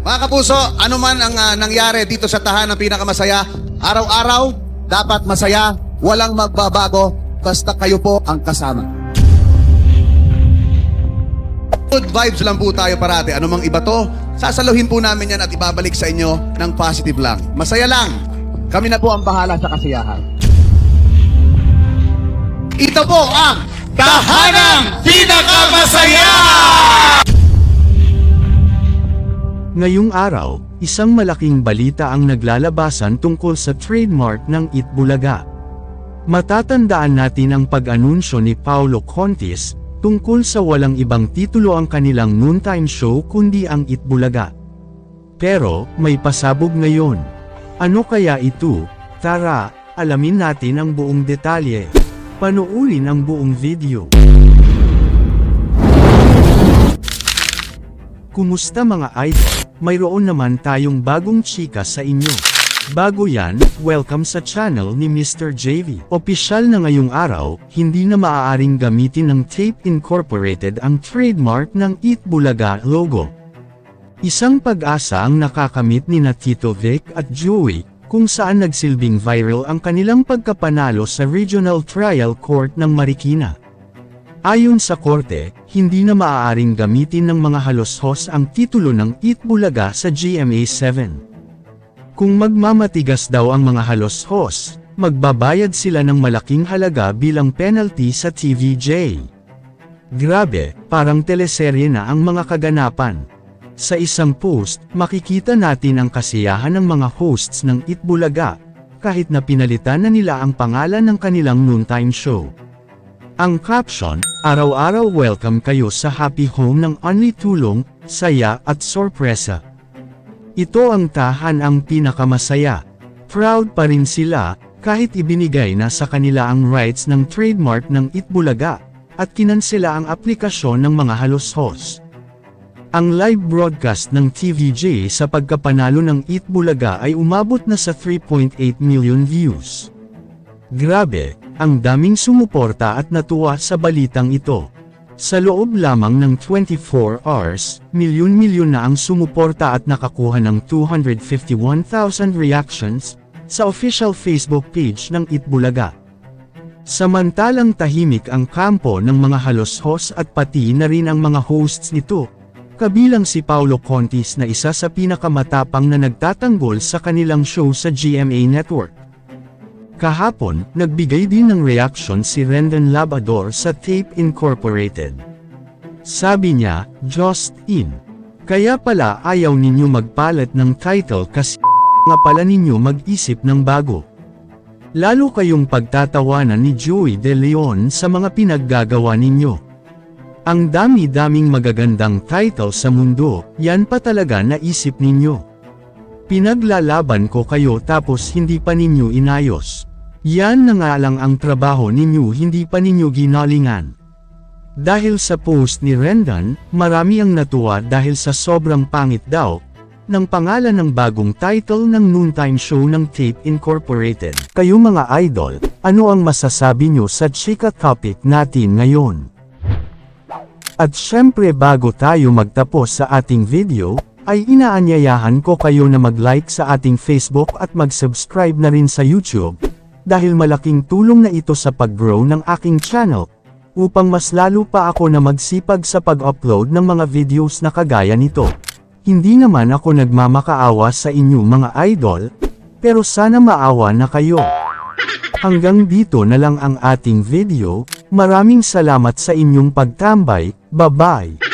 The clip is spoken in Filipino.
Mga kapuso, ano man ang nangyari dito sa tahanan ng pinakamasaya, araw-araw, dapat masaya, walang magbabago, basta kayo po ang kasama. Good vibes lang po tayo parati. Ano mang iba to, sasaluhin po namin yan at ibabalik sa inyo ng positive lang. Masaya lang. Kami na po ang bahala sa kasiyahan. Ito po ang Tahanang Pinakamasaya! Ngayong araw, isang malaking balita ang naglalabasan tungkol sa trademark ng Itbulaga. Matatandaan natin ang pag-anunsyo ni Paulo Contis tungkol sa walang ibang titulo ang kanilang noontime show kundi ang Itbulaga. Pero, may pasabog ngayon. Ano kaya ito? Tara, alamin natin ang buong detalye. Panoorin ang buong video. Kumusta mga idol? Mayroon naman tayong bagong chika sa inyo. Bago yan, welcome sa channel ni Mr. JV. Opisyal na ngayong araw, hindi na maaaring gamitin ng Tape Incorporated ang trademark ng Itbulaga logo. Isang pag-asa ang nakakamit ni Tito Vic at Joey, kung saan nagsilbing viral ang kanilang pagkapanalo sa Regional Trial Court ng Marikina. Ayon sa korte, hindi na maaaring gamitin ng mga halos-hos ang titulo ng Itbulaga sa GMA7. Kung magmamatigas daw ang mga halos-hos, magbabayad sila ng malaking halaga bilang penalty sa TVJ. Grabe, parang teleserye na ang mga kaganapan. Sa isang post, makikita natin ang kasiyahan ng mga hosts ng Itbulaga, kahit na pinalitan na nila ang pangalan ng kanilang noontime show. Ang caption, araw-araw welcome kayo sa happy home ng Only Tulong, Saya at Sorpresa. Ito ang tahanang pinakamasaya. Proud pa rin sila, kahit ibinigay na sa kanila ang rights ng trademark ng Itbulaga, at kinansela ang aplikasyon ng mga halos-hos. Ang live broadcast ng TVJ sa pagkapanalo ng Itbulaga ay umabot na sa 3.8 million views. Grabe, ang daming sumuporta at natuwa sa balitang ito. Sa loob lamang ng 24 hours, milyon-milyon na ang sumuporta at nakakuha ng 251,000 reactions sa official Facebook page ng Itbulaga. Samantalang tahimik ang kampo ng mga halos-hos at pati na rin ang mga hosts nito, kabilang si Paulo Contis na isa sa pinakamatapang na nagtatanggol sa kanilang show sa GMA Network. Kahapon, nagbigay din ng reaction si Rendon Labrador sa Tape Incorporated. Sabi niya, just in. Kaya pala ayaw ninyo magpalit ng title kasi nga pala ninyo mag-isip ng bago. Lalo kayong pagtatawanan ni Joey De Leon sa mga pinaggagawa ninyo. Ang dami-daming magagandang title sa mundo, yan pa talaga naisip ninyo. Pinaglalaban ko kayo tapos hindi pa ninyo inayos. Yan na nga lang ang trabaho ninyo, hindi pa ninyo ginalingan. Dahil sa post ni Rendon, marami ang natuwa dahil sa sobrang pangit daw ng pangalan ng bagong title ng noontime show ng Tape Incorporated. Kayo mga idol, ano ang masasabi nyo sa chika topic natin ngayon? At syempre bago tayo magtapos sa ating video, ay inaanyayahan ko kayo na mag-like sa ating Facebook at mag-subscribe na rin sa YouTube, dahil malaking tulong na ito sa pag-grow ng aking channel, upang mas lalo pa ako na magsipag sa pag-upload ng mga videos na kagaya nito. Hindi naman ako nagmamakaawa sa inyo mga idol, pero sana maawa na kayo. Hanggang dito na lang ang ating video, maraming salamat sa inyong pagtambay, bye-bye!